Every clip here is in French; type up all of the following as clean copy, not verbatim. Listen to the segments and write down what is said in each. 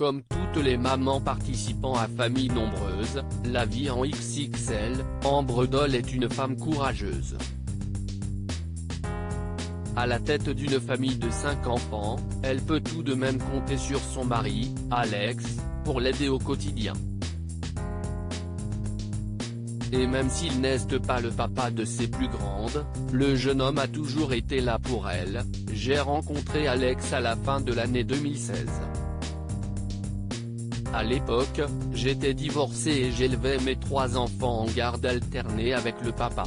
Comme toutes les mamans participant à Famille Nombreuse, la vie en XXL, Ambre Doll est une femme courageuse. À la tête d'une famille de 5 enfants, elle peut tout de même compter sur son mari, Alex, pour l'aider au quotidien. Et même s'il n'est pas le papa de ses plus grandes, le jeune homme a toujours été là pour elle. J'ai rencontré Alex à la fin de l'année 2016. À l'époque, j'étais divorcé et j'élevais mes 3 enfants en garde alternée avec le papa.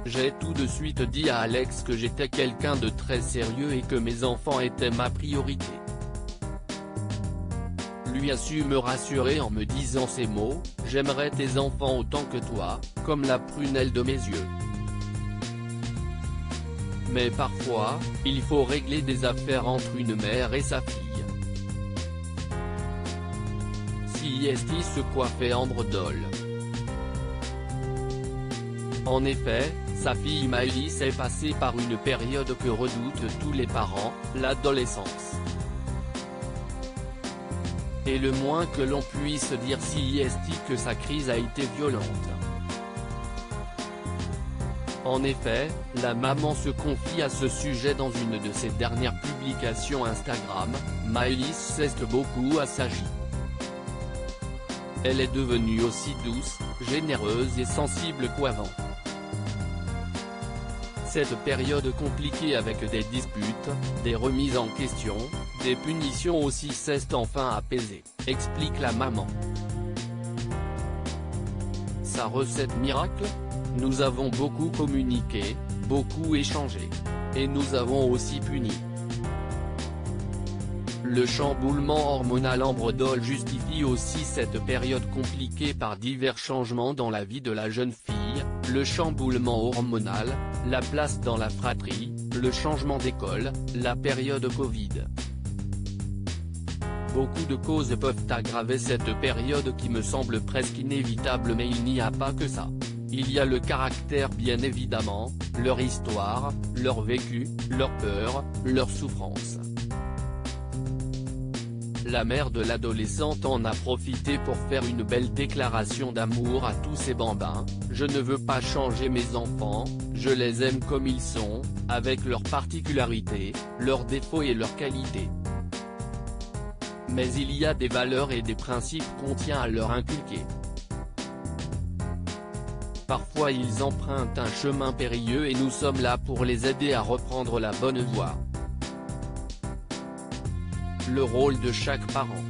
J'ai tout de suite dit à Alex que j'étais quelqu'un de très sérieux et que mes enfants étaient ma priorité. Lui a su me rassurer en me disant ces mots: « J'aimerais tes enfants autant que toi, comme la prunelle de mes yeux. Mais parfois, il faut régler des affaires entre une mère et sa fille. » Si est-il se coiffait Ambre Doll. En effet, sa fille Maëlys est passée par une période que redoutent tous les parents, l'adolescence. Et le moins que l'on puisse dire si est que sa crise a été violente. En effet, la maman se confie à ce sujet dans une de ses dernières publications Instagram. Maëlys s'est beaucoup assagie. Elle est devenue aussi douce, généreuse et sensible qu'avant. Cette période compliquée avec des disputes, des remises en question, des punitions aussi s'est enfin apaisée, explique la maman. Sa recette miracle ? Nous avons beaucoup communiqué, beaucoup échangé. Et nous avons aussi puni. Le chamboulement hormonal Ambre Doll justifie aussi cette période compliquée par divers changements dans la vie de la jeune fille, le chamboulement hormonal, la place dans la fratrie, le changement d'école, la période Covid. Beaucoup de causes peuvent aggraver cette période qui me semble presque inévitable, mais il n'y a pas que ça. Il y a le caractère bien évidemment, leur histoire, leur vécu, leur peur, leur souffrance. La mère de l'adolescente en a profité pour faire une belle déclaration d'amour à tous ces bambins: « Je ne veux pas changer mes enfants, je les aime comme ils sont, avec leurs particularités, leurs défauts et leurs qualités. Mais il y a des valeurs et des principes qu'on tient à leur inculquer. Parfois ils empruntent un chemin périlleux et nous sommes là pour les aider à reprendre la bonne voie. » Le rôle de chaque parent.